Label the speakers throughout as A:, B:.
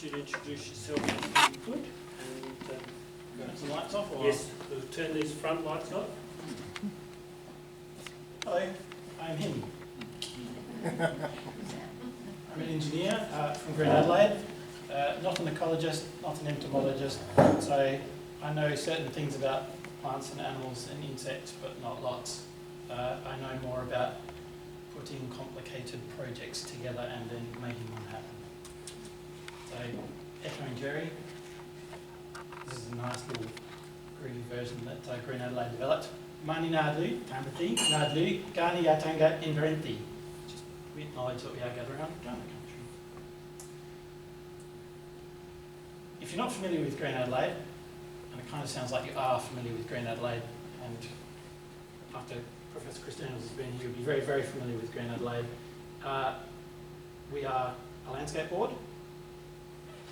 A: get you to introduce yourself if you could, and turn some lights off, or
B: Yes.
A: we'll turn these front lights off.
C: Hello, I'm him. I'm an engineer from Green Adelaide, not an ecologist, not an entomologist, so I know certain things about plants and animals and insects, but not lots. I know more about putting complicated projects together and then making them happen. So, echoing Jerry, this is a nice little groovy version that Green Adelaide developed. Mani Nadu, Tamati, Nadu, Kaurna and Ngarrindjeri. Just we acknowledge that we are gathered around the Kaurna country. If you're not familiar with Green Adelaide, and it kind of sounds like you are familiar with Green Adelaide, and after Professor Chris Daniels has been here, you'll be very, very familiar with Green Adelaide. We are a landscape board.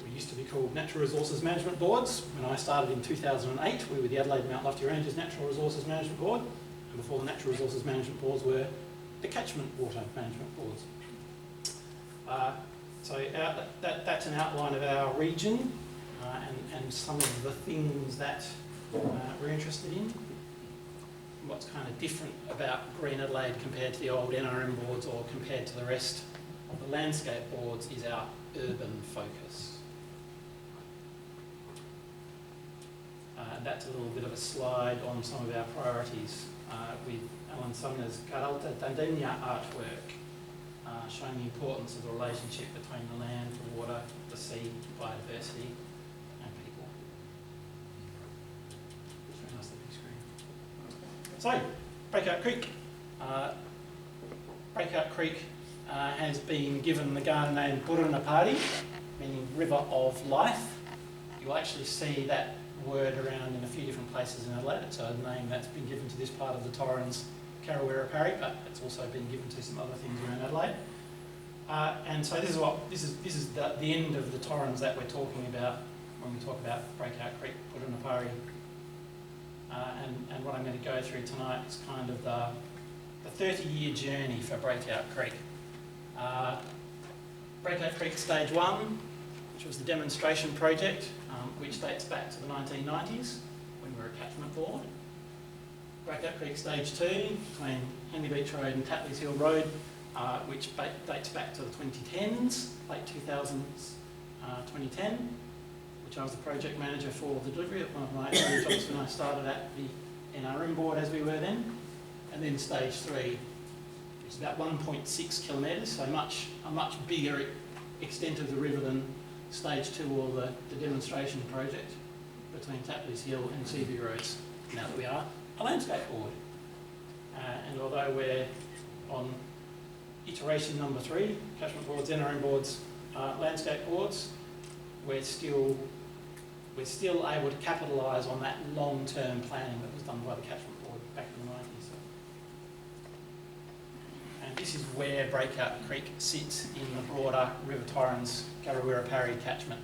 C: We used to be called Natural Resources Management Boards. When I started in 2008, we were the Adelaide Mount Lofty Ranges Natural Resources Management Board, and before the Natural Resources Management Boards were the Catchment Water Management Boards. That's an outline of our region and some of the things that we're interested in. What's kind of different about Green Adelaide compared to the old NRM boards or compared to the rest of the landscape boards is our urban focus. And that's a little bit of a slide on some of our priorities with Allan Sumner's Karrawirra Parri artwork showing the importance of the relationship between the land, the water, the sea, biodiversity and people. It's very nice, the big screen. So, Breakout Creek. Breakout Creek has been given the Kaurna name Purruna Parri, meaning river of life. You'll actually see that word around in a few different places in Adelaide. It's a name that's been given to this part of the Torrens, Karrawirra Parri, but it's also been given to some other things around Adelaide. And so this is the end of the Torrens that we're talking about when we talk about Breakout Creek, Purruna Parri. And what I'm going to go through tonight is kind of the 30-year journey for Breakout Creek. Breakout Creek Stage 1, which was the demonstration project, which dates back to the 1990s when we were a catchment board. Breakout Creek Stage 2, between Henley Beach Road and Tatleys Hill Road, which dates back to the 2010s, late 2000s, 2010, which I was the project manager for the delivery of one of my early jobs when I started at the NRM board as we were then. And then Stage 3, which is about 1.6 kilometres, so a much bigger extent of the river than Stage 2 or the demonstration project between Tatleys Hill and Seaview Roads, now that we are a landscape board. And although we're on iteration number 3, catchment boards, NRM boards, landscape boards, we're still able to capitalise on that long-term planning that was done by the catchment board back in the 90s. And this is where Breakout Creek sits in the broader River Torrens, Karrawirra Parri catchment.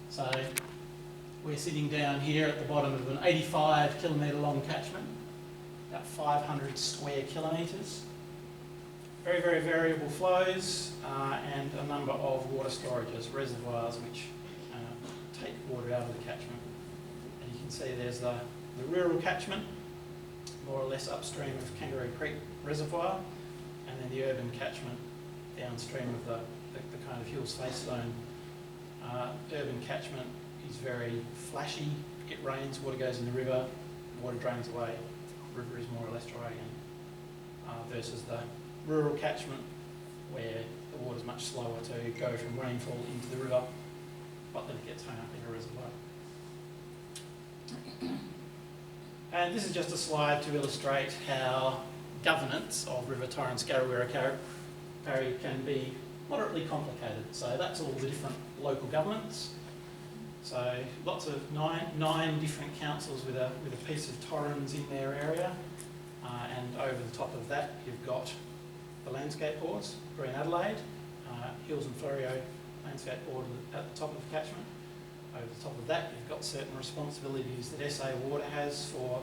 C: So we're sitting down here at the bottom of an 85 kilometre long catchment, about 500 square kilometres. Very, very variable flows and a number of water storages, reservoirs which take water out of the catchment. And you can see there's the rural catchment, more or less upstream of Karrawirra Creek Reservoir, and then the urban catchment downstream of the kind of hills face zone. Urban catchment is very flashy. It rains, water goes in the river, water drains away, the river is more or less dry again. Versus the rural catchment where the water is much slower to go from rainfall into the river, but then it gets hung up in a reservoir. And this is just a slide to illustrate how governance of River Torrens, Karrawirra Parri can be moderately complicated. So that's all the different local governments. So lots of nine different councils with a piece of Torrens in their area. And over the top of that, you've got the landscape boards, Green Adelaide, Hills and Florio landscape board at the top of the catchment. Over the top of that, you've got certain responsibilities that SA Water has for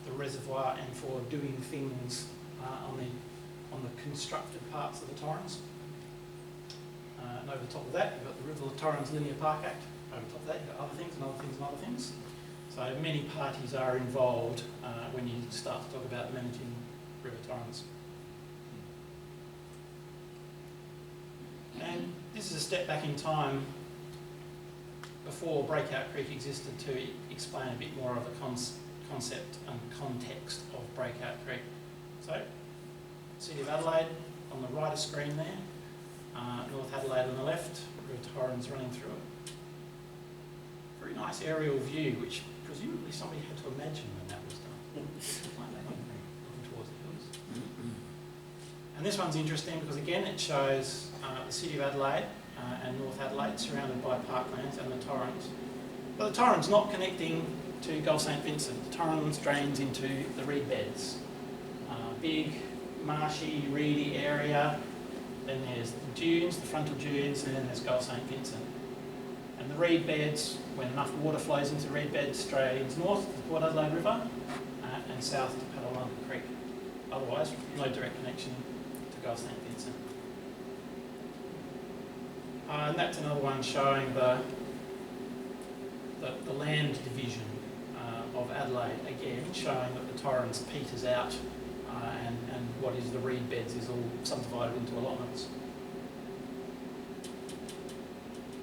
C: the reservoir and for doing things on the constructed parts of the Torrens. And over the top of that, you've got the River Torrens Linear Park Act. Over the top of that, you've got other things and other things and other things. So many parties are involved when you start to talk about managing River Torrens. And this is a step back in time before Breakout Creek existed to explain a bit more of the concept and context of Breakout Creek. So, City of Adelaide on the right of screen there, North Adelaide on the left, River Torrens running through it. Very nice aerial view, which presumably somebody had to imagine when that was done. Looking towards the hills. And this one's interesting because again it shows the City of Adelaide and North Adelaide surrounded by parklands and the Torrens. But the Torrens not connecting to Gulf St Vincent. The Torrens drains into the reed beds. Big, marshy, reedy area. Then there's the dunes, the frontal dunes, and then there's Gulf St Vincent. And the reed beds, when enough water flows into the reed beds, drains north to the Port Adelaide River and south to Karrawirra Creek. Otherwise, no direct connection to Gulf St Vincent. And that's another one showing the land division of Adelaide, again showing that the Torrens peters out and what is the reed beds is all subdivided into allotments.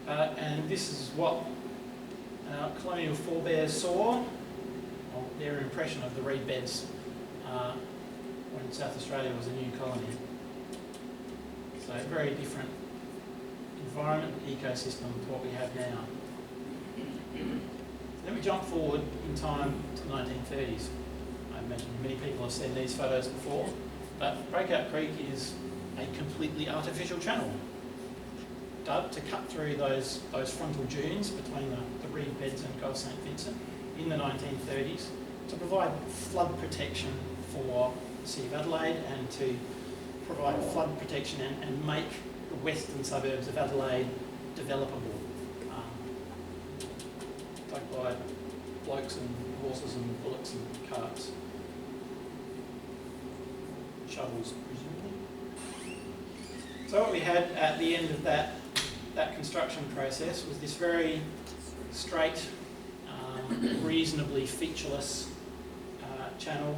C: And this is what our colonial forebears saw, or their impression of the reed beds when South Australia was a new colony. So a very different environment, ecosystem to what we have now. Then we jump forward in time to the 1930s. I imagine many people have seen these photos before, but Breakout Creek is a completely artificial channel, dug to cut through those frontal dunes between the reed beds and Gulf St Vincent in the 1930s to provide flood protection for the City of Adelaide and to provide flood protection and make the western suburbs of Adelaide developable. Dug by blokes and horses and bullocks and carts. Shovels, presumably. So what we had at the end of that construction process was this very straight, reasonably featureless channel,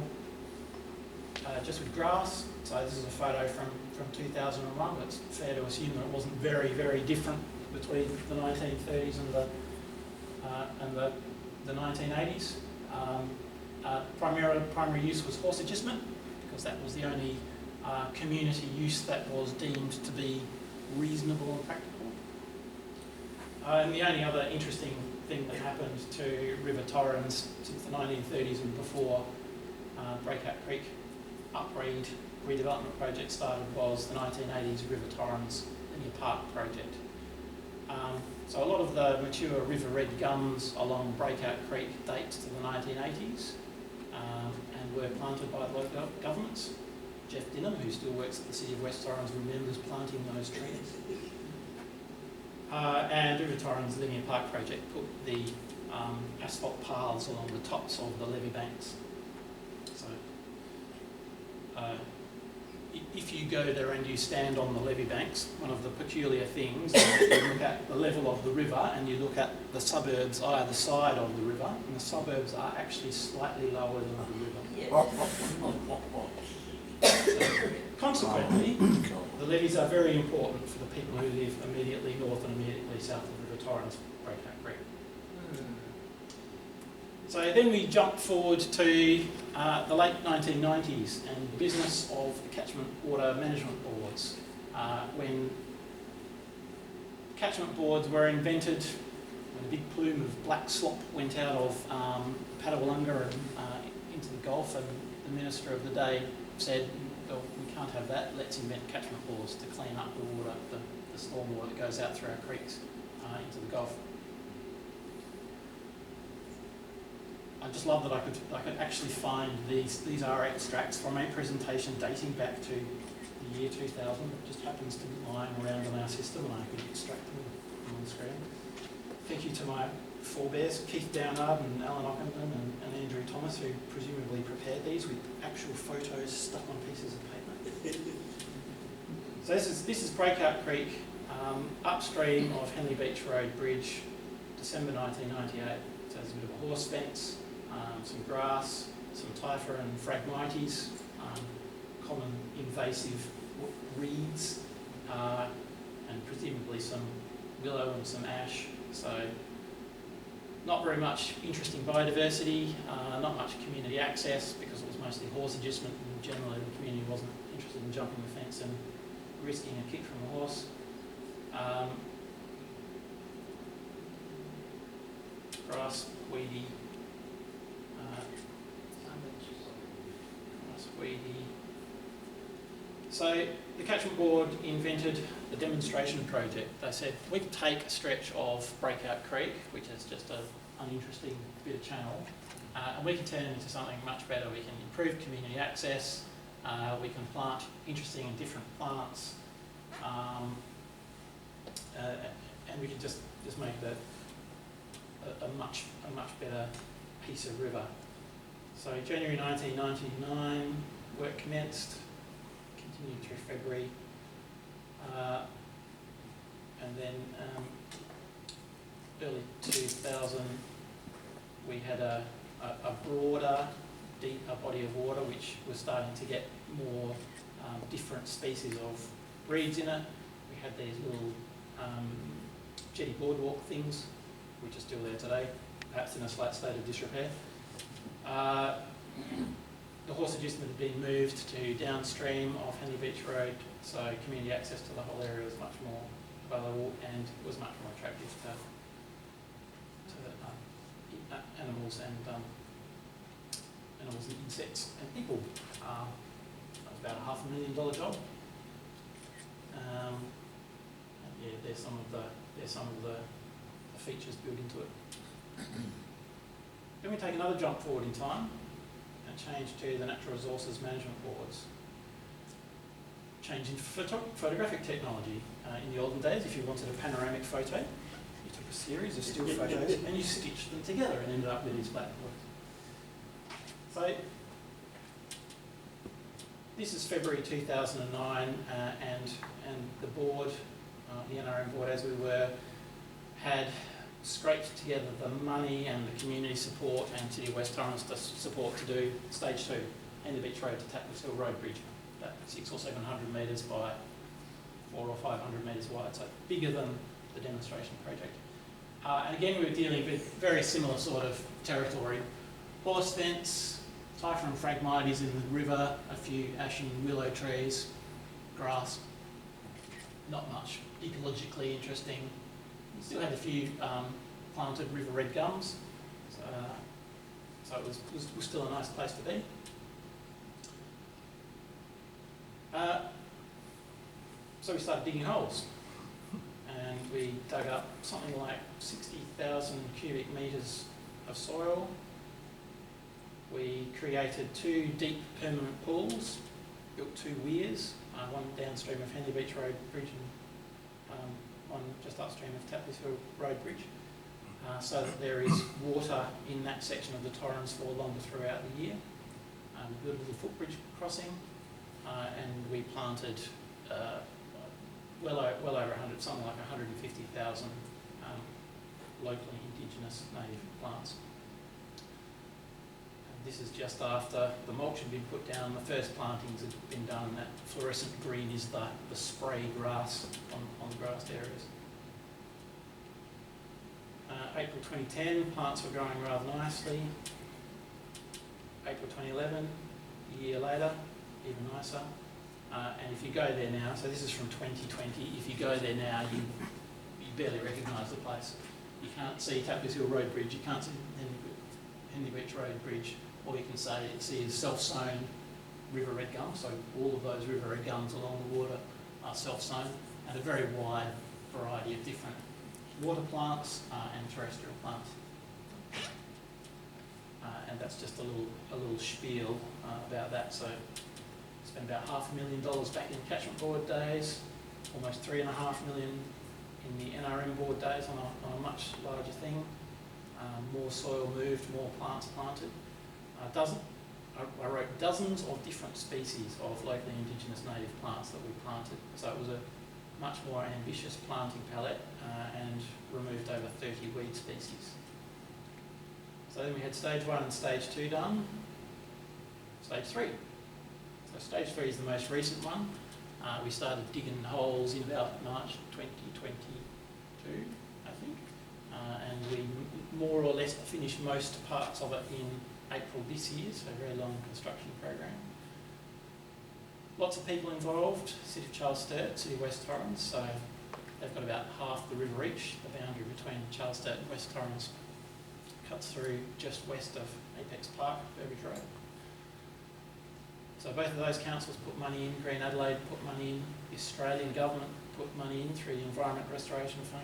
C: just with grass. So this is a photo from 2001, but it's fair to assume that it wasn't very, very different between the 1930s and the 1980s. Primary use was horse adjustment, because that was the only community use that was deemed to be reasonable and practical. And the only other interesting thing that happened to River Torrens since the 1930s and before Breakout Creek upreed redevelopment project started was the 1980s River Torrens Linear Park project. So a lot of the mature river red gums along Breakout Creek dates to the 1980s and were planted by the local governments. Jeff Dinham, who still works at the City of West Torrens, remembers planting those trees. And River Torrens Linear Park project put the asphalt paths along the tops of the levee banks. So if you go there and you stand on the levee banks, one of the peculiar things is that you look at the level of the river and you look at the suburbs either side of the river, and the suburbs are actually slightly lower than the river. So, consequently, the levees are very important for the people who live immediately north and immediately south of River Torrens, Breakout Creek. So then we jump forward to the late 1990s and the business of the catchment water management boards. When catchment boards were invented, when a big plume of black slop went out of Padawalunga and into the Gulf, and the minister of the day said, well, we can't have that, let's invent catchment boards to clean up the water, the stormwater that goes out through our creeks into the Gulf. I just love that I could actually find these are extracts from a presentation dating back to the year 2000 that just happens to be lying around in our system, and I could extract them on the screen. Thank you to my forebears, Keith Downard and Alan Ockenman and Andrew Thomas, who presumably prepared these with actual photos stuck on pieces of paper. So this is Breakout Creek Upstream of Henley Beach Road Bridge, December 1998. So there's a bit of a horse fence, some grass, some typha and phragmites, common invasive reeds, and presumably some willow and some ash. So not very much interesting biodiversity, not much community access because it was mostly horse agistment, and generally the community wasn't interested in jumping the fence and risking a kick from a horse. Grass, weedy, So the catchment board invented the demonstration project. They said we could take a stretch of Breakout Creek, which is just an uninteresting bit of channel, and we can turn it into something much better. We can improve community access, we can plant interesting and different plants, and we can just make that a much better piece of river. So January 1999, work commenced, continued through February, and then early 2000 we had a broader, deeper body of water which was starting to get more different species of reeds in it. We had these little jetty boardwalk things, which are still there today, perhaps in a slight state of disrepair. The horse agistment had been moved to downstream of Henley Beach Road, so community access to the whole area was much more available and was much more attractive to animals and insects and people. That was about a $500,000 job. And yeah, there's some of the features built into it. Then we take another jump forward in time and change to the Natural Resources Management Boards. Change in photographic technology. In the olden days, if you wanted a panoramic photo, you took a series of still photos and you stitched them together and ended up with these blackboards. So this is February 2009, and the board, the NRM board as we were, had scraped together the money and the community support and City of West Torrens support to do stage 2, Henley Beach Road to Tapless Hill Road Bridge, about 600 or 700 metres by 400 or 500 metres wide, so bigger than the demonstration project. And again, we were dealing with very similar sort of territory. Horse fence, typha and phragmites in the river, a few ash and willow trees, grass, not much ecologically interesting. We still had a few planted river red gums, so it was still a nice place to be. So we started digging holes, and we dug up something like 60,000 cubic metres of soil. We created 2 deep permanent pools, built 2 weirs, one downstream of Henley Beach Road Bridge and one just upstream of Tapless Hill Road Bridge, so that there is water in that section of the Torrens for longer throughout the year. We built a little footbridge crossing, and we planted well over 100, something like 150,000 locally indigenous native plants. This is just after the mulch had been put down, the first plantings had been done, and that fluorescent green is the spray grass on the grassed areas. April 2010, plants were growing rather nicely. April 2011, a year later, even nicer. And if you go there now, so this is from 2020, if you go there now, you barely recognise the place. You can't see Tapless Hill Road Bridge, you can't see Henley Beach Road Bridge. All you can see is self-sown river red gum, so all of those river red gums along the water are self-sown, and a very wide variety of different water plants and terrestrial plants. And that's just a little spiel about that. So spent about $500,000 back in catchment board days, almost $3.5 million in the NRM board days on a much larger thing. More soil moved, more plants planted. I wrote dozens of different species of locally indigenous native plants that we planted. So it was much more ambitious planting palette and removed over 30 weed species. So then we had stage 1 and stage 2 done. Stage 3. So stage 3 is the most recent one. We started digging holes in about March 2022, I think, and we more or less finished most parts of it in April this year, so a very long construction program. Lots of people involved, City of Charles Sturt, City of West Torrens, so they've got about half the river each. The boundary between Charles Sturt and West Torrens cuts through just west of Apex Park, Burbage Road. So both of those councils put money in, Green Adelaide put money in, the Australian government put money in through the Environment Restoration Fund,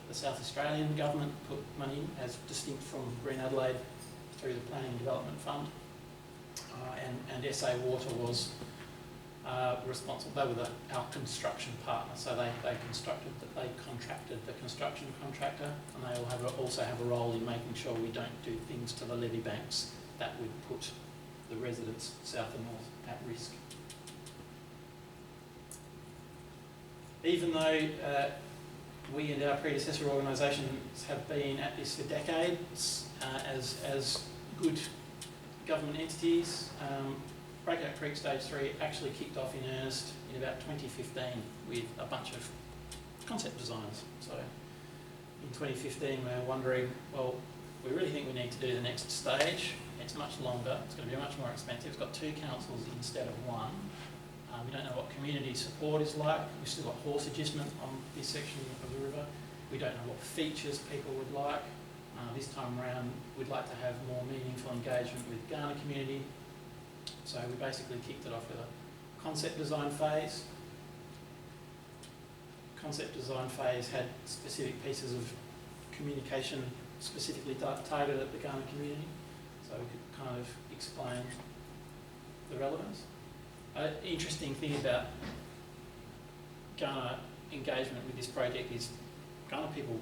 C: the South Australian government put money in, as distinct from Green Adelaide, through the Planning and Development Fund, and SA Water was responsible. They were our construction partner, so they contracted the construction contractor, and they also have a role in making sure we don't do things to the levee banks that would put the residents south and north at risk. Even though we and our predecessor organisations have been at this for decades as good government entities, Breakout Creek Stage 3 actually kicked off in earnest in about 2015 with a bunch of concept designs. So in 2015 we were wondering, well, we really think we need to do the next stage. It's much longer, it's going to be much more expensive. It's got 2 councils instead of 1. We don't know what community support is like. We've still got horse agistment on this section of the river. We don't know what features people would like. This time around, we'd like to have more meaningful engagement with Kaurna community. So we basically kicked it off with a concept design phase. Concept design phase had specific pieces of communication specifically targeted at the Kaurna community, so we could kind of explain the relevance. Interesting thing about Kaurna engagement with this project is Kaurna people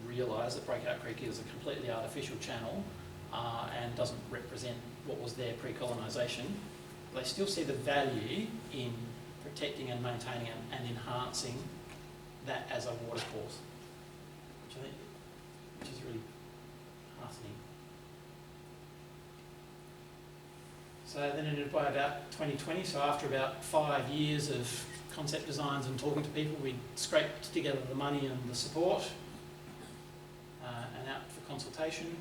C: realise that Breakout Creek is a completely artificial channel and doesn't represent what was there pre-colonisation. They still see the value in protecting and maintaining and enhancing that as a watercourse, which is really heartening. So then by about 2020, so after about 5 years of concept designs and talking to people, we scraped together the money and the support and out for consultation.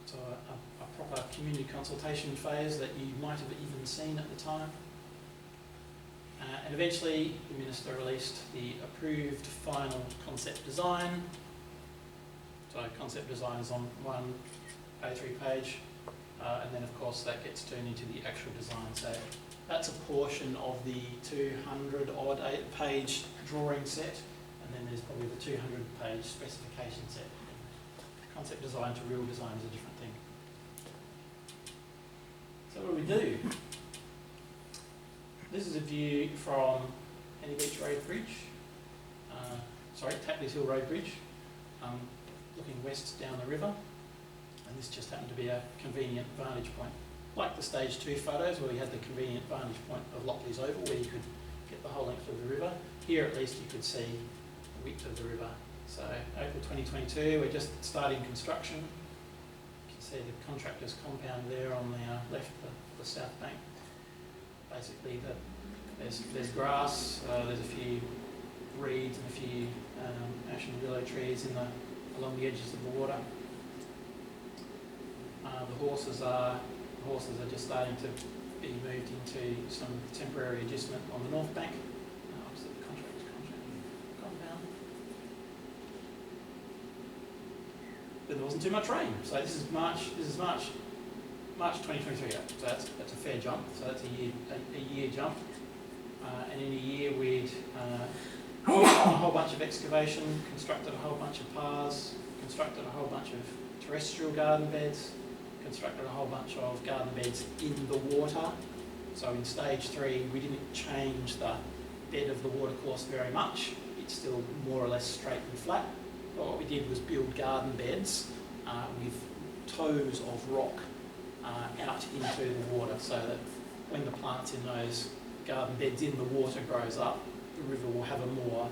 C: So a proper community consultation phase that you might have even seen at the time. And eventually the Minister released the approved final concept design. So concept design is on one A3 page, and then of course that gets turned into the actual design. So that's a portion of the 200 odd page drawing set, and then there's probably the 200 page specification set. Concept design to real design is a different thing. So what do we do? This is a view from Henny Beach Road Bridge, Tapley's Hill Road Bridge, looking west down the river, and this just happened to be a convenient vantage point. Like the stage 2 photos where we had the convenient vantage point of Lockley's Oval where you could get the whole length of the river, here at least you could see the width of the river. So April 2022, we're just starting construction. You can see the contractor's compound there on the left, the south bank. Basically, there's grass, there's a few reeds and a few ash and willow trees along the edges of the water. The horses are just starting to be moved into some temporary adjustment on the north bank, opposite the contractor's compound. But there wasn't too much rain, so this is March 2023, so that's a fair jump. So that's a year jump, and in a year we'd done a whole bunch of excavation, constructed a whole bunch of paths, constructed a whole bunch of terrestrial garden beds, constructed a whole bunch of garden beds in the water. So in stage 3 we didn't change the bed of the watercourse very much. It's still more or less straight and flat. But what we did was build garden beds with toes of rock out into the water, so that when the plants in those garden beds in the water grows up, the river will have a more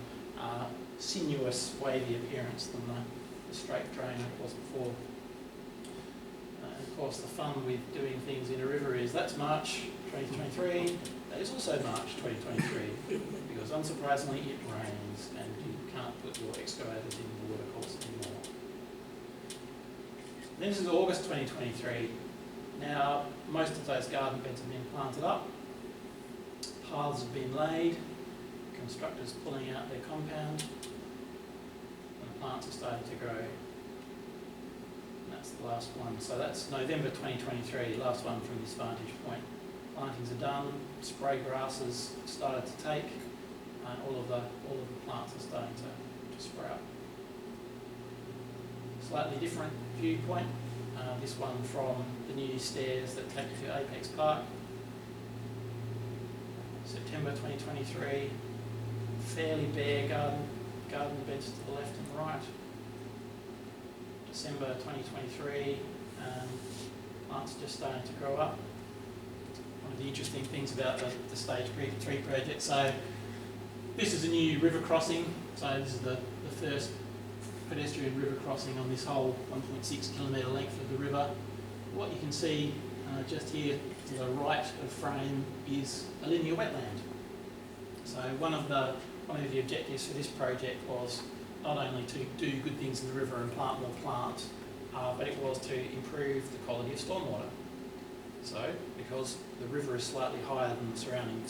C: sinuous, wavy appearance than the straight drain it was before. And of course, the fun with doing things in a river is that's March 2023, that is also March 2023, because unsurprisingly it rains and you can't put your excavators in the watercourse anymore. Then this is August 2023. Now, most of those garden beds have been planted up, paths have been laid, constructors pulling out their compound, and the plants are starting to grow. And that's the last one. So that's November 2023, last one from this vantage point. Plantings are done, spray grasses started to take, and all of the plants are starting to sprout. Slightly different viewpoint. This one from the new stairs that take you to Apex Park. September 2023, fairly bare garden beds to the left and the right. December 2023, plants are just starting to grow up. One of the interesting things about the Stage 3 project, so this is a new river crossing, so this is the first pedestrian river crossing on this whole 1.6 kilometre length of the river. What you can see just here to the right of frame is a linear wetland. So one of the objectives for this project was not only to do good things in the river and plant more plants, but it was to improve the quality of stormwater. So, because the river is slightly higher than the surrounding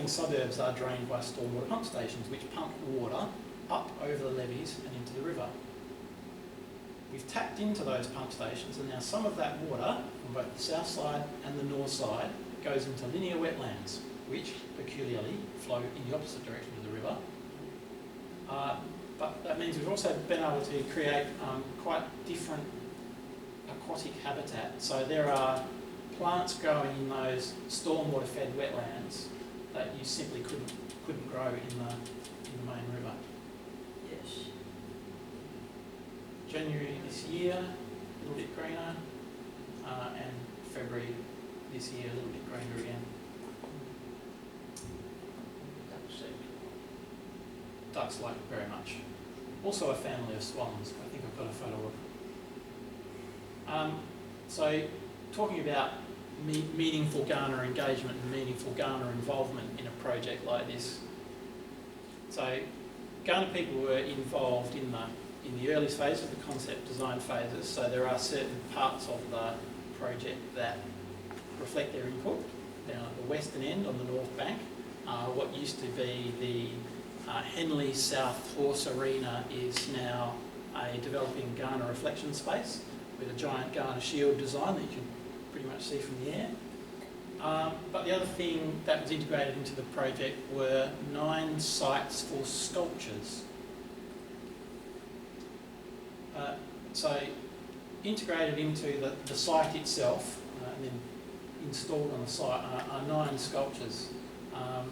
C: suburbs are drained by stormwater pump stations, which pump water up over the levees and into the river. We've tapped into those pump stations, and now some of that water from both the south side and the north side goes into linear wetlands, which peculiarly flow in the opposite direction of the river. But that means we've also been able to create quite different aquatic habitat. So there are plants growing in those stormwater-fed wetlands that you simply couldn't grow in the main river.
B: Yes.
C: January this year, a little bit greener, and February this year, a little bit greener again. Ducks like it very much. Also a family of swans, I think I've got a photo of. So talking about meaningful Kaurna engagement and meaningful Kaurna involvement in a project like this. So Kaurna people were involved in the early phases, the concept design phases, so there are certain parts of the project that reflect their input. Down at the western end on the north bank, what used to be the Henley South Horse Arena is now a developing Kaurna reflection space with a giant Kaurna shield design that you can pretty much see from the air. But the other thing that was integrated into the project were 9 sites for sculptures. So integrated into the site itself and then installed on the site are 9 sculptures.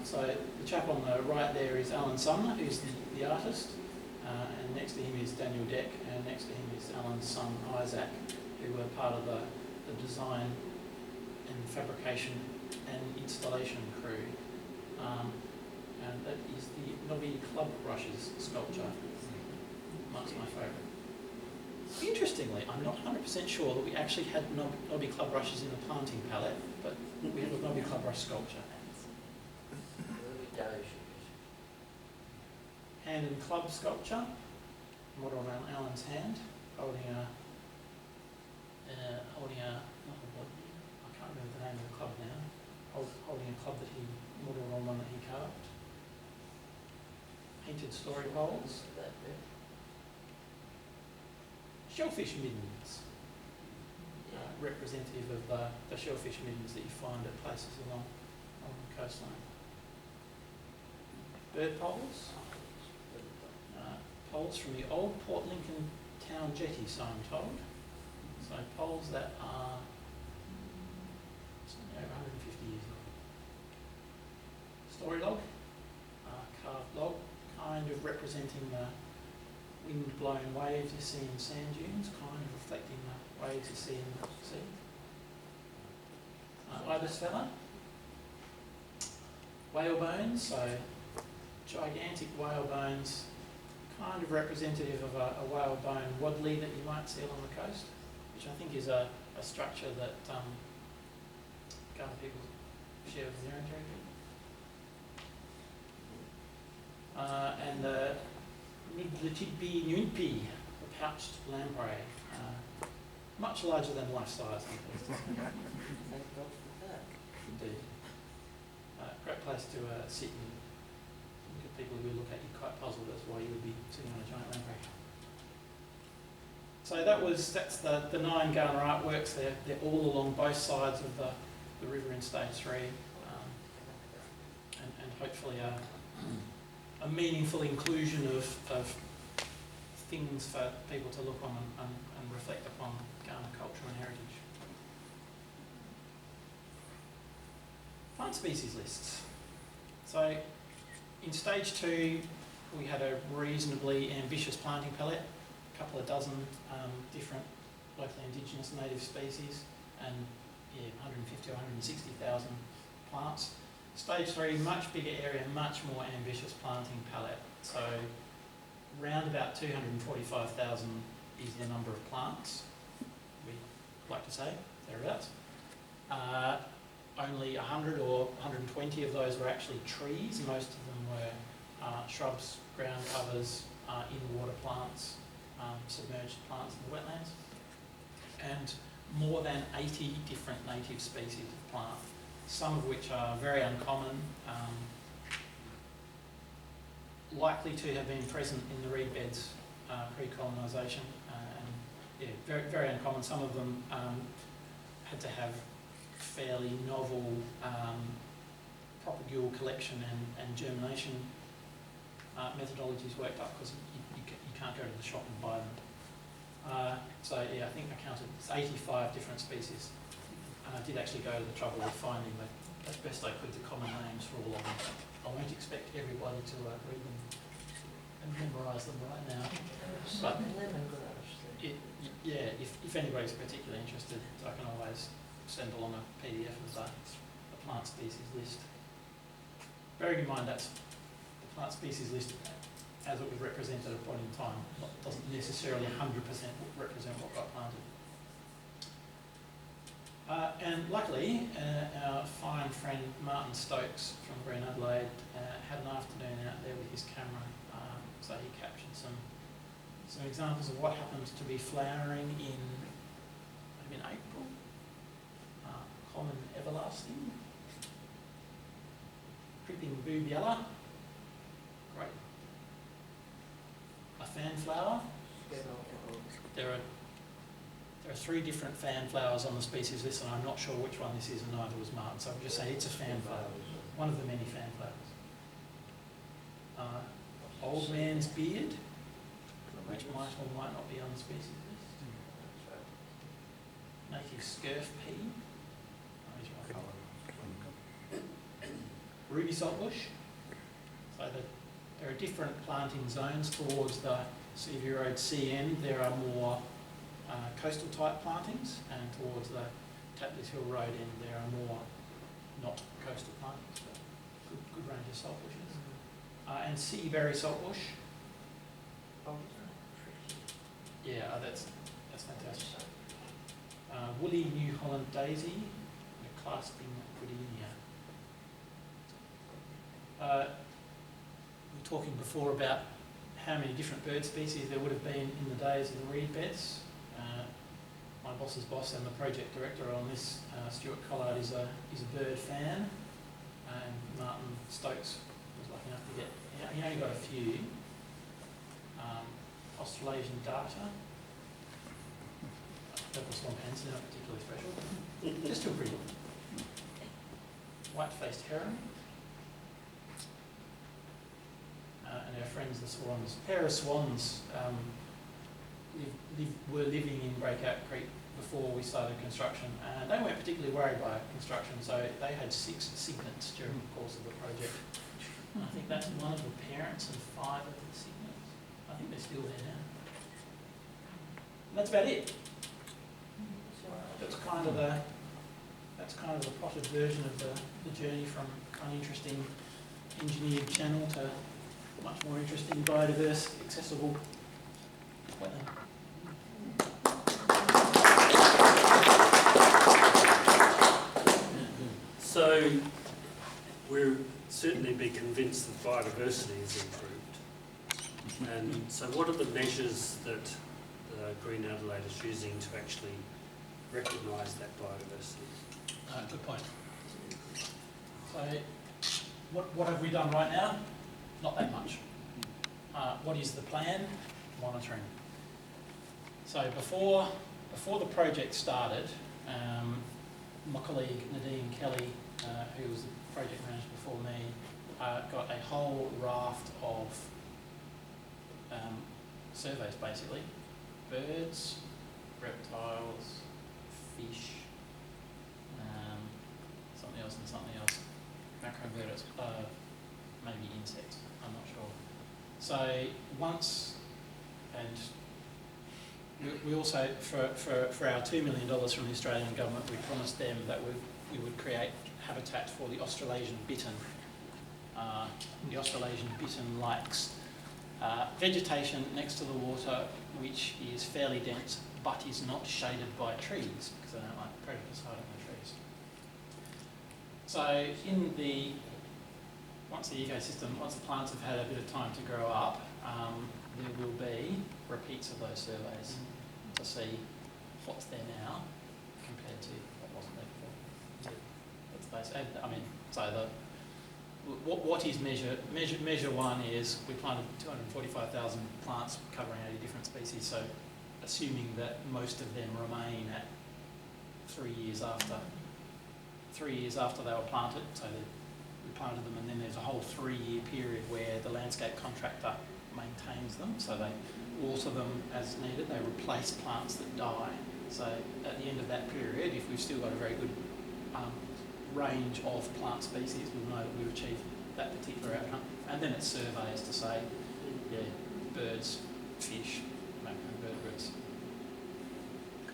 C: So the chap on the right there is Allan Sumner, who's the artist, and next to him is Daniel Deck, and next to him is Allan's son Isaac, who were part of the design and fabrication and installation crew. And that is the Knobby Club Brushes sculpture. That's my favourite. Interestingly, I'm not 100% sure that we actually had Knobby Club Brushes in the planting palette, but we have a Knobby Club Brush sculpture. Hand and club sculpture, model around Allan's hand, holding a I can't remember the name of the club now, holding a club that he modelled on one that he carved. Painted story poles. Shellfish middens, representative of the shellfish middens that you find at places along the coastline. Bird poles. Poles from the old Port Lincoln town jetty, so I'm told. So poles that are something over 150 years old. Story log, carved log, kind of representing the wind-blown waves you see in sand dunes, kind of reflecting the waves you see in the sea. Ibis feather. Whale bones, so gigantic whalebones, kind of representative of a whalebone wadley that you might see along the coast, which I think is a structure that Kaurna people share with the Ngarrindjeri. And the Nudlitidbi Nuinpi, the pouched lamprey, much larger than life size. Indeed. Great place to sit and look at people who look at you quite puzzled as why you would be sitting on a giant lamprey. So that's the 9 Kaurna artworks. They're all along both sides of the river in stage 3, and hopefully a meaningful inclusion of things for people to look on and reflect upon Kaurna culture and heritage. Plant species lists. So in stage 2 we had a reasonably ambitious planting palette, a couple of dozen different locally indigenous native species, and 150 or 160,000 plants. Stage 3, much bigger area, much more ambitious planting palette. So round about 245,000 is the number of plants, we like to say, thereabouts. Only 100 or 120 of those were actually trees. Most of them were shrubs, ground covers, in-water plants, submerged plants in the wetlands, and more than 80 different native species of plant, some of which are very uncommon, likely to have been present in the reed beds pre-colonisation, and very, very uncommon. Some of them had to have fairly novel propagule collection and germination methodologies worked up, because you can't go to the shop and buy them. So I think I counted 85 different species. I did actually go to the trouble of finding as best I could the common names for all of them. I won't expect everybody to read them and memorise them right now. But if anybody's particularly interested, I can always send along a PDF of the plant species list. Bearing in mind that's the plant species list as it was represented at a point in time. It doesn't necessarily 100% represent what got planted. And luckily, our fine friend Martin Stokes from Green Adelaide had an afternoon out there with his camera, so he captured some examples of what happens to be flowering in April. Common everlasting, creeping boobiella, great. A fan flower. There are 3 different fan flowers on the species list, and I'm not sure which one this is, and neither was Martin, so I'm just saying it's a fan flower, one of the many fan flowers. Old man's beard, which might or might not be on the species list. Native scurf pea. Ruby saltbush. So there are different planting zones. Towards the Seaview Road CN there are more coastal type plantings, and towards the Tapley's Hill Road end there are more not coastal plantings, but good range of saltbushes. And seaberry saltbush. Yeah, that's fantastic. Woolly New Holland daisy, and a clasping goodenia. We were talking before about how many different bird species there would have been in the days of the reed beds. My boss's boss and the project director on this, Stuart Collard, is a bird fan, and Martin Stokes was lucky enough to get, he only got a few. Australasian darter, purple swan hens, they're not particularly special, just still pretty. White-faced heron. And our friends the swans. A pair of swans were living in Breakout Creek before we started construction, and they weren't particularly worried by construction, so they had 6 cygnets during the course of the project. And I think that's one of the parents and 5 of the cygnets. I think they're still there now. And that's about it. That's kind of the potted version of the journey from uninteresting engineered channel to much more interesting, biodiverse, accessible wetland.
B: So we'll certainly be convinced that biodiversity is improved. And so what are the measures that Green Adelaide is using to actually recognise that biodiversity?
C: Good point. So what have we done right now? Not that much. What is the plan? Monitoring. So before the project started, my colleague Nadine Kelly, who was the project manager before me, got a whole raft of surveys, basically. Birds, reptiles, fish, something else and something else. Macroinvertebrates, maybe insects, I'm not sure. So once, and we also, for our $2 million from the Australian government, we promised them that we would create habitat for the Australasian bittern. The Australasian bittern likes vegetation next to the water, which is fairly dense, but is not shaded by trees, because they don't like predators hiding in the trees. So once the plants have had a bit of time to grow up, there will be repeats of those surveys to see what's there now compared to what wasn't there before. That's basically, I mean, so what is measure one is we planted 245,000 plants covering 80 different species, so assuming that most of them remain at 3 years after they were planted, so we planted them, and then there's a whole 3-year period where the landscape contractor maintains them, so they water them as needed, they replace plants that die. So at the end of that period, if we've still got a very good range of plant species, we'll know that we've achieved that particular outcome. And then it's surveys to say, yeah, birds, fish, macroinvertebrates,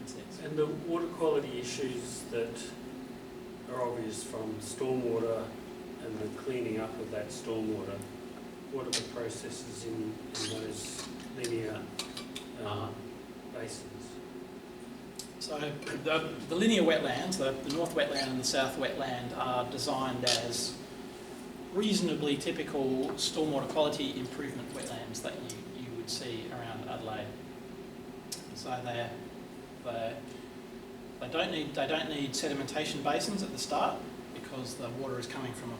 C: insects.
B: And the water quality issues that are obvious from stormwater and the cleaning up of that stormwater, what are the processes in those linear basins?
C: So the linear wetlands, the north wetland and the south wetland, are designed as reasonably typical stormwater quality improvement wetlands that you would see around Adelaide. So they don't need sedimentation basins at the start, because the water is coming from a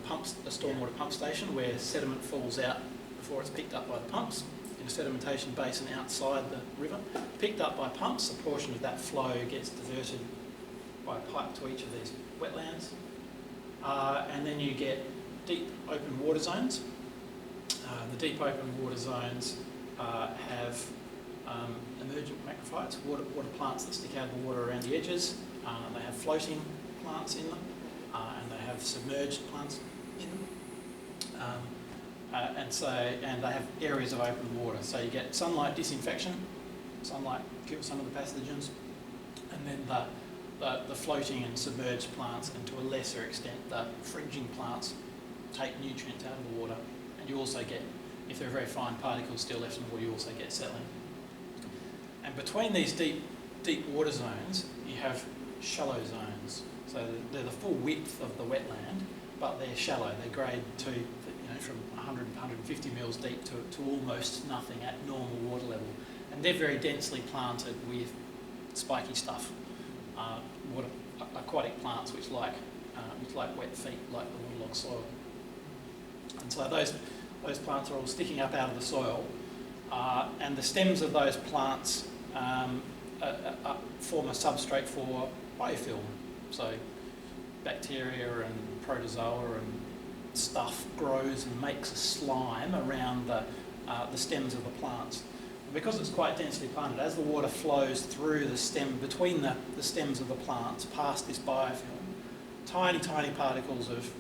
C: stormwater pump station where sediment falls out before it's picked up by the pumps. In a sedimentation basin outside the river, picked up by pumps, a portion of that flow gets diverted by pipe to each of these wetlands. And then you get deep open water zones. The deep open water zones have emergent macrophytes, water plants that stick out of the water around the edges. They have floating plants in them, and they have submerged plants in them. And they have areas of open water. So you get sunlight disinfection, sunlight kills some of the pathogens, and then the floating and submerged plants, and to a lesser extent the fringing plants, take nutrients out of the water. And you also get, if there are very fine particles still left in the water, you also get settling. And between these deep water zones, you have shallow zones. So they're the full width of the wetland, but they're shallow. They grade to, from 100, 150 mils deep to almost nothing at normal water level. And they're very densely planted with spiky stuff, aquatic plants which like wet feet, like the waterlogged soil. And so those plants are all sticking up out of the soil, and the stems of those plants form a substrate for biofilm. So bacteria and protozoa and stuff grows and makes a slime around the stems of the plants. And because it's quite densely planted, as the water flows through the stem, between the stems of the plants, past this biofilm, tiny particles of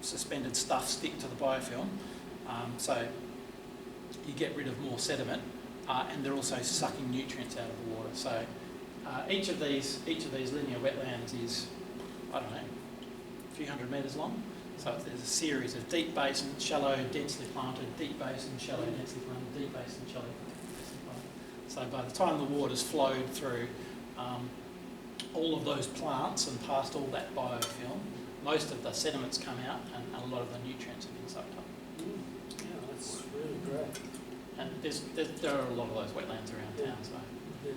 C: suspended stuff stick to the biofilm, so you get rid of more sediment, and they're also sucking nutrients out of the water. So each of these linear wetlands is, I don't know, a few hundred metres long. So there's a series of deep basin, shallow, densely planted, deep basin, shallow, densely planted, deep basin, shallow, densely planted. So by the time the water's flowed through all of those plants and past all that biofilm, most of the sediments come out and a lot of the nutrients have been sucked up.
B: Yeah, that's really great.
C: And there are a lot of those wetlands around town. So.
B: Yeah.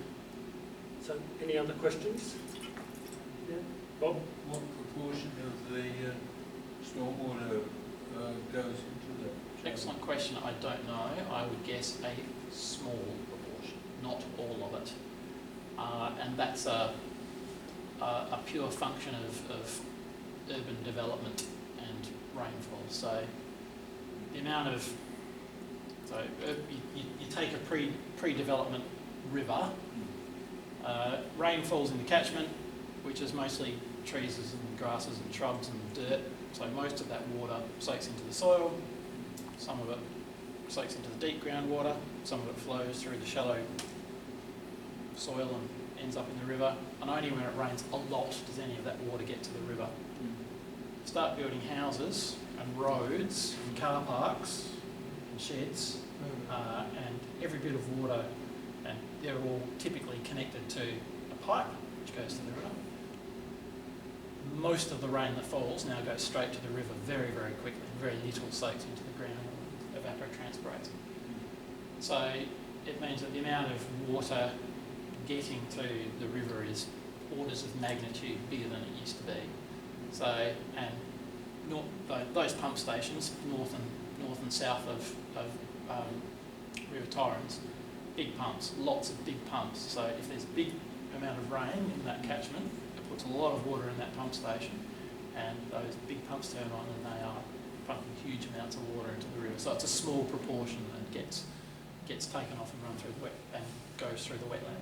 B: So, any other questions? Yeah. Bob?
D: What proportion of the stormwater goes into the...
C: Excellent question. I don't know. I would guess a small proportion, not all of it. And that's a pure function of urban development and rainfall. So the amount of... So you take a pre-development river, rain falls in the catchment, which is mostly trees and grasses and shrubs and dirt. So most of that water soaks into the soil, some of it soaks into the deep groundwater, some of it flows through the shallow soil and ends up in the river. And only when it rains a lot does any of that water get to the river. Start building houses and roads and car parks and sheds, and every bit of water, and they're all typically connected to a pipe which goes to the river. Most of the rain that falls now goes straight to the river very, very quickly. Very little soaks into the ground and evapotranspirates. So it means that the amount of water getting to the river is orders of magnitude bigger than it used to be. So, and those pump stations, north and south of River Torrens, big pumps, lots of big pumps. So if there's a big amount of rain in that catchment, it puts a lot of water in that pump station, and those big pumps turn on and they are pumping huge amounts of water into the river. So it's a small proportion that gets taken off and run through the wet and goes through the wetland.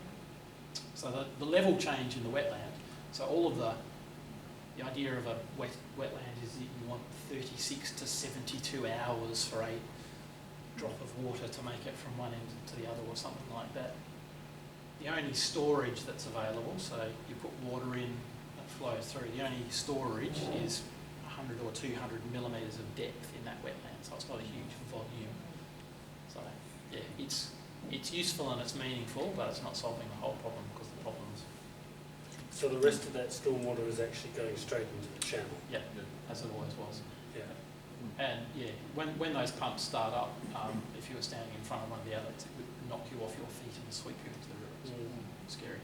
C: So the level change in the wetland, so all of the idea of a wetland is that you want 36 to 72 hours for a drop of water to make it from one end to the other or something like that. The only storage that's available, so you put water in, it flows through, the only storage is 100 or 200 millimetres of depth in that wetland, so it's not a huge volume. So yeah, it's useful and it's meaningful, but it's not solving the whole problem because the problem's...
B: So the rest of that stormwater is actually going straight into the channel?
C: Yeah, as it always was.
B: Yeah.
C: And yeah, when those pumps start up, if you were standing in front of one of the outlets, it would knock you off your feet and sweep you into the river. It's scary.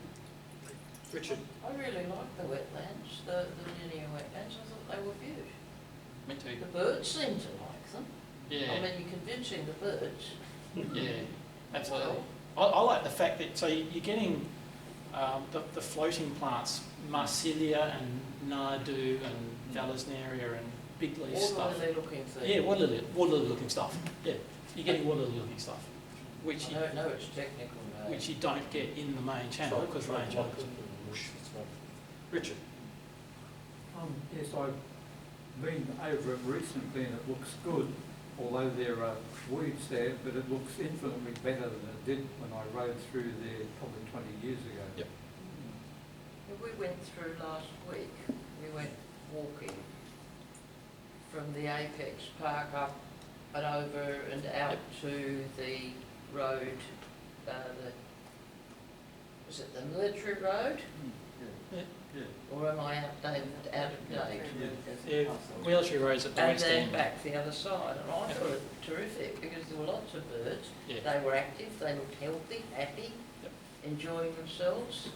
B: Richard?
E: I really like the wetlands, the linear wetlands. I thought they were beautiful.
C: Me too.
E: The birds seem to like them.
C: Yeah.
E: I mean, you're convincing the birds.
C: Yeah, absolutely. I like the fact that, so you're getting the floating plants, Marsilia and Nardu and Vallisneria and big leaf
E: All
C: stuff.
E: the lily looking things.
C: Yeah, water lily looking stuff. Yeah, you're getting water lily looking stuff, which
E: I don't know its technical name.
C: you don't get in the main channel because the main channel.
B: Richard?
D: Yes, I've been over it recently and it looks good, although there are weeds there, but it looks infinitely better than it did when I rode through there probably 20 years ago.
C: Yep.
E: We went through last week, we went walking from the Apex Park up and over and out to the road, was it the military road?
D: Yeah.
E: Or am I out of date?
C: Yeah, military roads at the
E: And
C: west
E: then
C: end.
E: back the other side, and I thought it terrific because there were lots of birds.
C: Yeah.
E: They were active, they looked healthy, happy,
C: Yep.
E: enjoying themselves.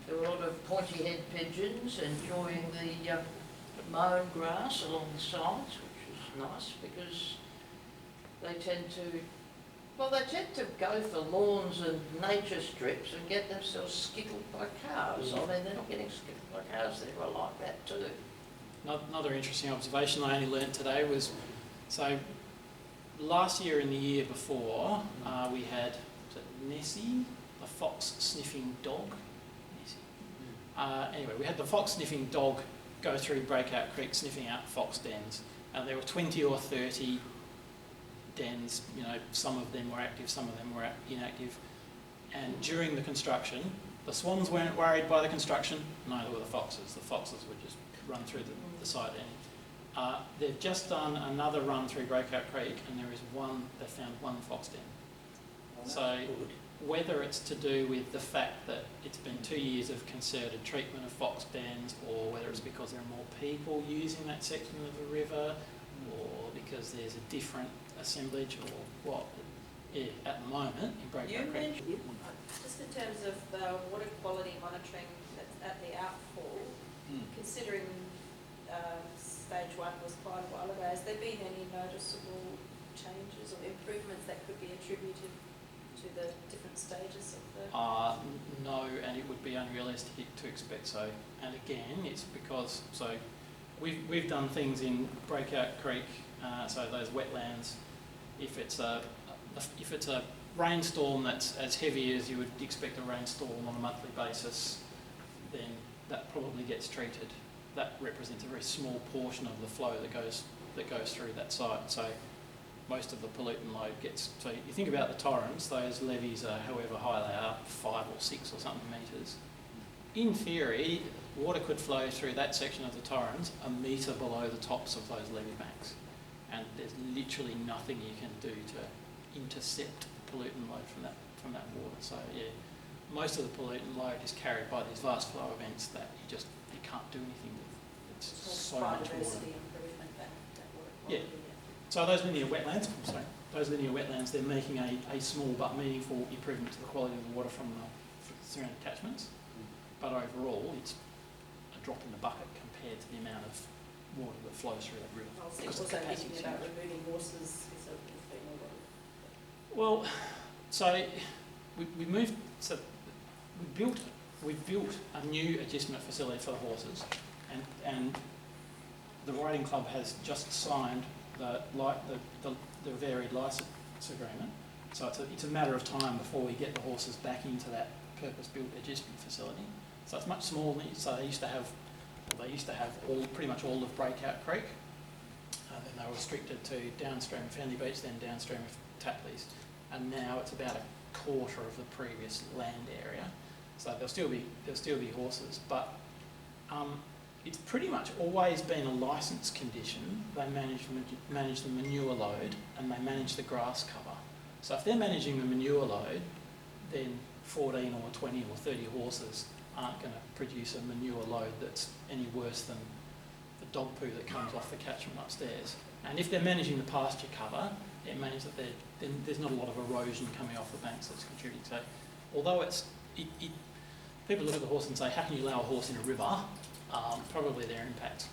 E: There were a lot of pointy-head pigeons enjoying the mown grass along the sides, which was nice because they tend to go for lawns and nature strips and get themselves skittled by cars. I mean, they're not getting skittled by cars, they're like that too.
C: Another interesting observation I only learnt today was, so last year and the year before, we had Nessie, the fox sniffing dog. Nessie. Anyway, we had the fox sniffing dog go through Breakout Creek sniffing out fox dens, and there were 20 or 30 dens. You know, some of them were active, some of them were inactive. And during the construction, the swans weren't worried by the construction, neither were the foxes. The foxes would just run through the site They've just done another run through Breakout Creek, and they found one fox den. So whether it's to do with the fact that it's been 2 years of concerted treatment of fox dens, or whether it's because there are more people using that section of the river, or because there's a different assemblage, or what, yeah, at the moment in Breakout Creek.
F: Just in terms of the water quality monitoring that's at the outfall, considering stage 1 was quite a while ago, has there been any noticeable changes or improvements that could be attributed to the different stages of the...
C: No, and it would be unrealistic to expect so. And again, it's because, so we've done things in Breakout Creek, so those wetlands, if it's a rainstorm that's as heavy as you would expect a rainstorm on a monthly basis, then that probably gets treated. That represents a very small portion of the flow that goes through that site. So most of the pollutant load gets. So you think about the Torrens; those levees are however high they are, 5 or 6 or something metres. In theory, water could flow through that section of the Torrens a metre below the tops of those levee banks, and there's literally nothing you can do to intercept the pollutant load from that water. So yeah, most of the pollutant load is carried by these vast flow events that you can't do anything with. It's so much water.
F: Biodiversity improvement, that water
C: Yeah.
F: quality.
C: So those linear wetlands, they're making a small but meaningful improvement to the quality of the water from the surrounding catchments. But overall, it's a drop in the bucket compared to the amount of water that flows through that river.
F: I was
C: Because the
F: also
C: capacity
F: thinking
C: is
F: about
C: huge.
F: removing horses, is a lot of...
C: Well, so we've built a new adjustment facility for the horses, and the riding club has just signed the varied licence agreement. So it's a matter of time before we get the horses back into that purpose-built adjustment facility. So it's much smaller. So they used to have pretty much all of Breakout Creek. Then they were restricted to downstream of Fenley Beach, then downstream of Tapley's, and now it's about a quarter of the previous land area. So there'll still be horses, but it's pretty much always been a licence condition. They manage the manure load and they manage the grass cover. So if they're managing the manure load, then 14 or 20 or 30 horses aren't going to produce a manure load that's any worse than the dog poo that comes off the catchment upstairs. And if they're managing the pasture cover, it means that there's not a lot of erosion coming off the banks that's contributing. So although people look at the horse and say, how can you allow a horse in a river? Probably their impact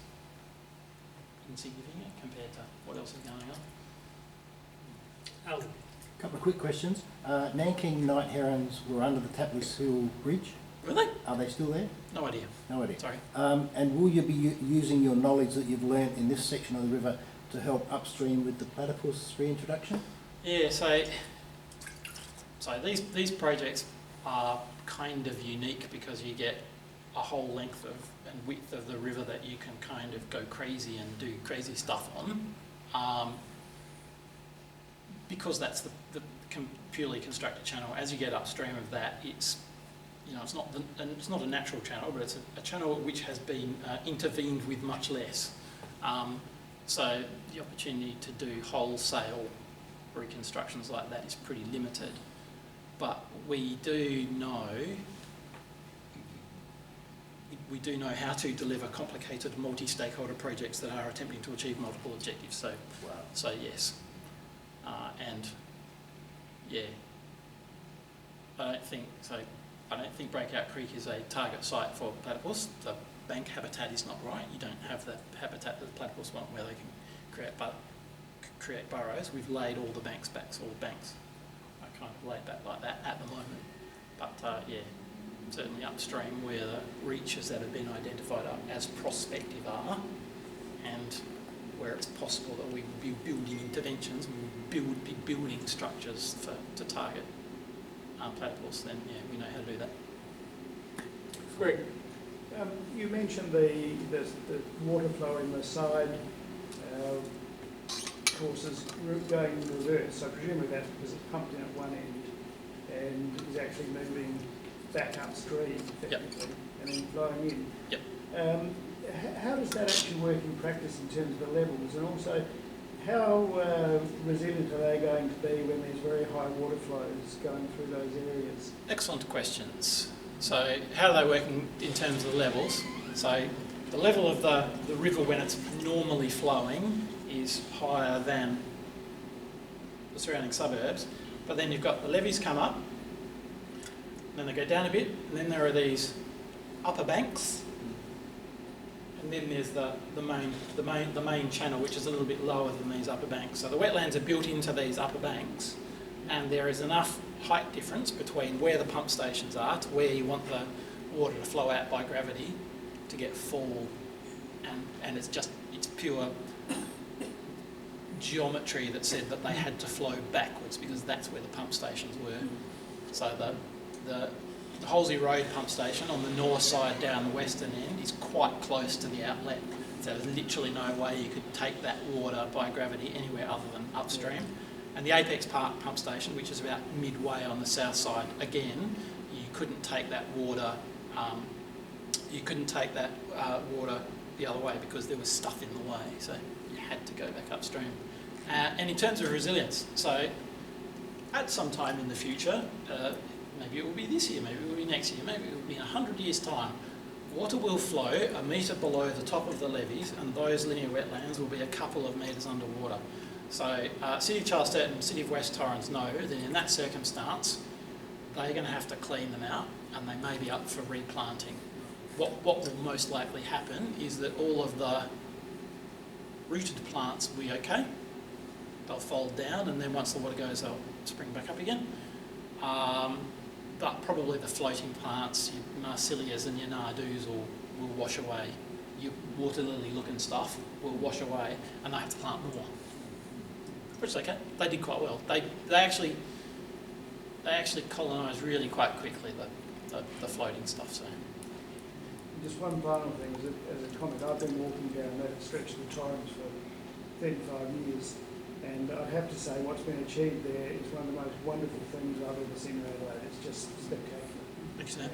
C: insignificant compared to what else is going on.
B: Allan.
G: A couple of quick questions. Nanking night herons were under the Tapless Hill Bridge.
C: Were they?
G: Are they still there?
C: No idea.
G: No idea.
C: Sorry.
G: And will you be using your knowledge that you've learnt in this section of the river to help upstream with the platypus reintroduction?
C: Yeah, so these projects are kind of unique because you get a whole length and width of the river that you can kind of go crazy and do crazy stuff on. Because that's the purely constructed channel. As you get upstream of that, it's not a natural channel, but it's a channel which has been intervened with much less. So the opportunity to do wholesale reconstructions like that is pretty limited. But we do know how to deliver complicated multi-stakeholder projects that are attempting to achieve multiple objectives. So,
G: Wow.
C: so yes, and yeah, I don't think Breakout Creek is a target site for platypus. The bank habitat is not right. You don't have the habitat that the platypus want, where they can create burrows. We've laid all the banks back, so all the banks are kind of laid back like that at the moment. But yeah, certainly upstream where the reaches that have been identified as prospective are, and where it's possible that we will be building interventions, we will build big building structures to target platypus, then yeah, we know how to do that.
A: Greg, you mentioned the water flow in the side courses going in reverse, so presumably that's because it's pumped in at one end and is actually moving back upstream effectively, and then flowing in.
C: Yep.
A: how does that actually work in practice in terms of the levels, and also how resilient are they going to be when there's very high water flows going through those areas?
C: Excellent questions. So how are they working in terms of the levels? So the level of the river when it's normally flowing is higher than the surrounding suburbs, but then you've got the levees come up, then they go down a bit, and then there are these upper banks, and then there's the main channel, which is a little bit lower than these upper banks. So the wetlands are built into these upper banks, and there is enough height difference between where the pump stations are to where you want the water to flow out by gravity to get full, and it's pure geometry that said that they had to flow backwards because that's where the pump stations were. So the Halsey Road pump station on the north side down the western end is quite close to the outlet. So there's literally no way you could take that water by gravity anywhere other than upstream. And the Apex Park pump station, which is about midway on the south side, again, you couldn't take that water. Water the other way because there was stuff in the way. So you had to go back upstream. And in terms of resilience, so at some time in the future, maybe it will be this year, maybe it will be next year, maybe it will be in 100 years' time, water will flow a metre below the top of the levees, and those linear wetlands will be a couple of metres underwater. So City of Charlestown and City of West Torrens know that in that circumstance, they're going to have to clean them out, and they may be up for replanting. What will most likely happen is that all of the rooted plants will be okay. They'll fold down, and then once the water goes, they'll spring back up again. But probably the floating plants, your Marsillias and your Nardoos will wash away. Your water lily looking stuff will wash away, and they have to plant more. Which is okay. They did quite well. They actually colonised really quite quickly the floating stuff. So.
A: Just one final thing as a comment. I've been walking down that stretch of the Torrens for 35 years, and I'd have to say what's been achieved there is one of the most wonderful things I've ever seen in Adelaide. It's just spectacular.
C: Thanks, Sam.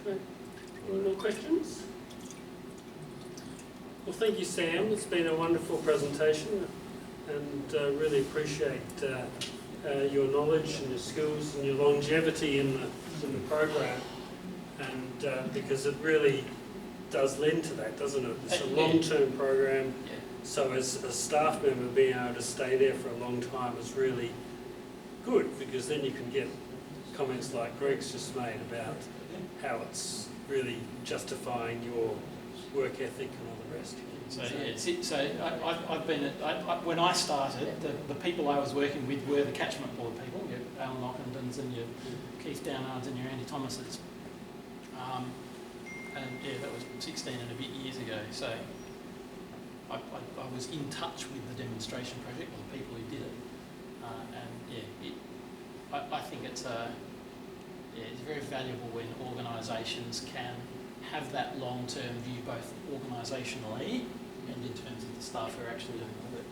B: Okay. Any more questions? Well, thank you, Sam. It's been a wonderful presentation, and really appreciate your knowledge and your skills and your longevity in the program. And because it really does lend to that, doesn't it? It's a long-term program, so as a staff member being able to stay there for a long time is really good, because then you can get comments like Greg's just made about how it's really justifying your work ethic and all the rest.
C: I've been when I started, the people I was working with were the catchment board people, your Alan Ockendens and your Keith Downards and your Andy Thomases. And yeah, that was 16 and a bit years ago. So I was in touch with the demonstration project, or the people who did it. I think it's very valuable when organisations can have that long-term view, both organisationally and in terms of the staff who are actually doing the work.